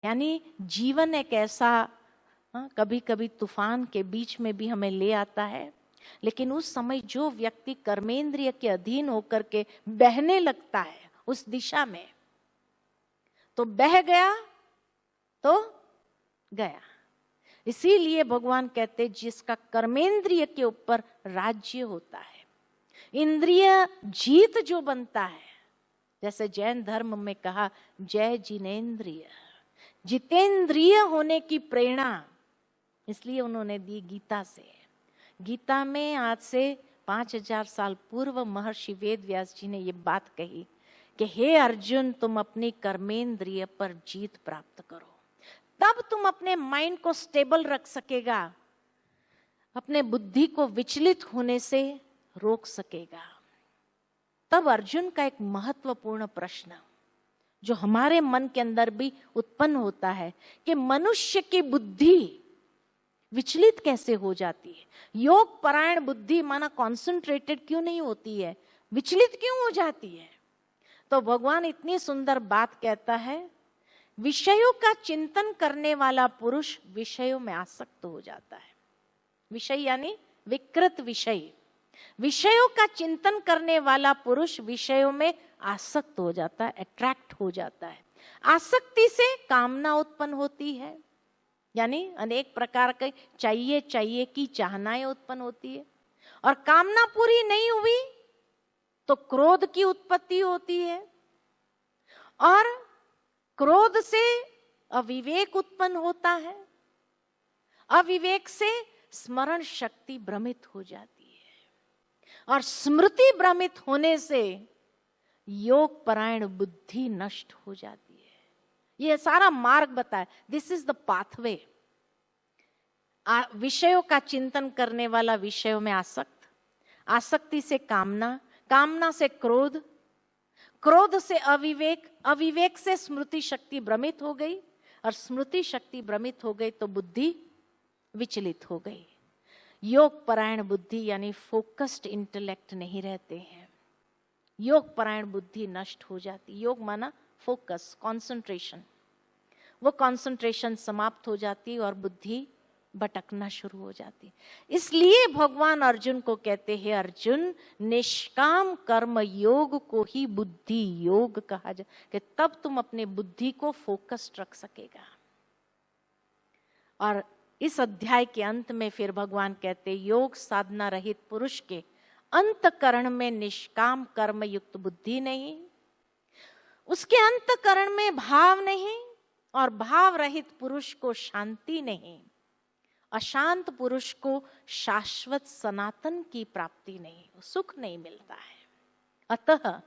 यानी जीवन एक ऐसा कभी कभी तूफान के बीच में भी हमें ले आता है, लेकिन उस समय जो व्यक्ति कर्मेंद्रिय के अधीन होकर के बहने लगता है उस दिशा में, तो बह गया तो गया। इसीलिए भगवान कहते जिसका कर्मेंद्रिय के ऊपर राज्य होता है, इंद्रिय जीत जो बनता है, जैसे जैन धर्म में कहा जय जिनेन्द्रिय, जितेंद्रिय होने की प्रेरणा इसलिए उन्होंने दी गीता से। गीता में आज से 5000 साल पूर्व महर्षि वेद व्यास जी ने ये बात कही कि हे अर्जुन, तुम अपनी कर्मेंद्रिय पर जीत प्राप्त करो, तब तुम अपने माइंड को स्टेबल रख सकेगा, अपने बुद्धि को विचलित होने से रोक सकेगा। तब अर्जुन का एक महत्वपूर्ण प्रश्न जो हमारे मन के अंदर भी उत्पन्न होता है कि मनुष्य की बुद्धि विचलित कैसे हो जाती है, योग परायण बुद्धि माना कॉन्सेंट्रेटेड क्यों नहीं होती है, विचलित क्यों हो जाती है। तो भगवान इतनी सुंदर बात कहता है, विषयों का चिंतन करने वाला पुरुष विषयों में आसक्त हो जाता है। विषय यानी विकृत विषय, विषयों का चिंतन करने वाला पुरुष विषयों में आसक्त हो जाता है, अट्रैक्ट हो जाता है। आसक्ति से कामना उत्पन्न होती है, यानी अनेक प्रकार के चाहिए चाहिए की चाहनाएं उत्पन्न होती है, और कामना पूरी नहीं हुई तो क्रोध की उत्पत्ति होती है, और क्रोध से अविवेक उत्पन्न होता है, अविवेक से स्मरण शक्ति भ्रमित हो जाती है, और स्मृति भ्रमित होने से योग परायण बुद्धि नष्ट हो जाती है। ये सारा मार्ग बताया, दिस इज द पाथवे। विषयों का चिंतन करने वाला विषयों में आसक्त, आसक्ति से कामना, कामना से क्रोध, क्रोध से अविवेक, अविवेक से स्मृति शक्ति भ्रमित हो गई, और स्मृति शक्ति भ्रमित हो गई तो बुद्धि विचलित हो गई। योग परायण बुद्धि यानी फोकस्ड इंटेलेक्ट नहीं रहते हैं, योग परायण बुद्धि नष्ट हो जाती। योग माना फोकस, कंसंट्रेशन, वो कंसंट्रेशन समाप्त हो जाती और बुद्धि भटकना शुरू हो जाती। इसलिए भगवान अर्जुन को कहते हैं, अर्जुन निष्काम कर्म योग को ही बुद्धि योग कहा जाए, कि तब तुम अपने बुद्धि को फोकस्ड रख सकेगा। और इस अध्याय के अंत में फिर भगवान कहते, योग साधना रहित पुरुष के अंतकरण में निष्काम कर्म युक्त बुद्धि नहीं, उसके अंतकरण में भाव नहीं, और भाव रहित पुरुष को शांति नहीं, अशांत पुरुष को शाश्वत सनातन की प्राप्ति नहीं, सुख नहीं मिलता है। अतः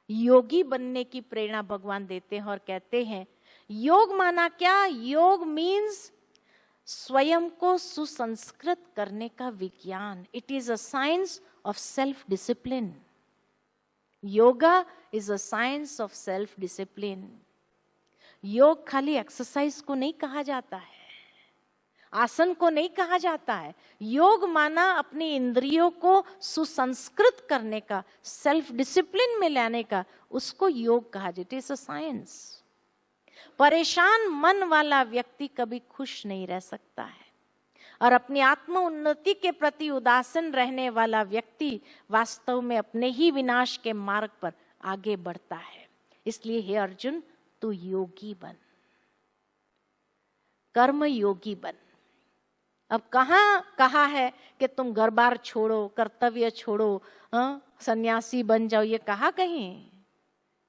योगी बनने की प्रेरणा भगवान देते हैं और कहते हैं, योग माना क्या? योग मीन्स स्वयं को सुसंस्कृत करने का विज्ञान। It is a science of self discipline. Yoga is a science of self discipline. योग खाली एक्सरसाइज को नहीं कहा जाता है, आसन को नहीं कहा जाता है। योग माना अपनी इंद्रियों को सुसंस्कृत करने का, सेल्फ डिसिप्लिन में लाने का, उसको योग कहा जाता है। It's a science. परेशान मन वाला व्यक्ति कभी खुश नहीं रह सकता है, और अपनी आत्म उन्नति के प्रति उदासीन रहने वाला व्यक्ति वास्तव में अपने ही विनाश के मार्ग पर आगे बढ़ता है। इसलिए हे अर्जुन, तू योगी बन, कर्म योगी बन। अब कहाँ कहा है कि तुम घर बार छोड़ो, कर्तव्य छोड़ो, सन्यासी बन जाओ? ये कहा कहीं?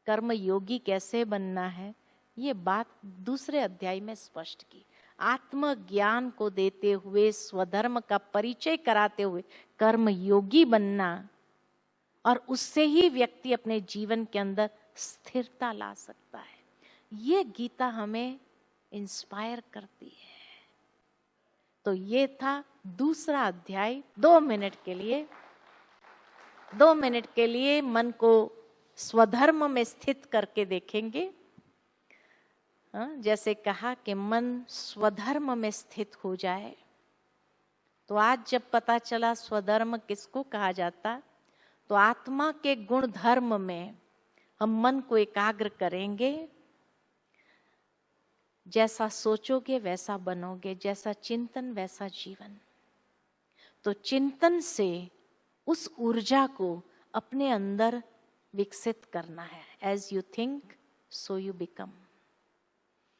कर्म योगी कैसे बनना है ये बात दूसरे अध्याय में स्पष्ट की। आत्मज्ञान को देते हुए, स्वधर्म का परिचय कराते हुए कर्म योगी बनना, और उससे ही व्यक्ति अपने जीवन के अंदर स्थिरता ला सकता है। ये गीता हमें इंस्पायर करती है। तो ये था दूसरा अध्याय। 2 मिनट के लिए मन को स्वधर्म में स्थित करके देखेंगे। जैसे कहा कि मन स्वधर्म में स्थित हो जाए, तो आज जब पता चला स्वधर्म किसको कहा जाता, तो आत्मा के गुण धर्म में हम मन को एकाग्र करेंगे। जैसा सोचोगे वैसा बनोगे, जैसा चिंतन वैसा जीवन। तो चिंतन से उस ऊर्जा को अपने अंदर विकसित करना है। As you think so you become.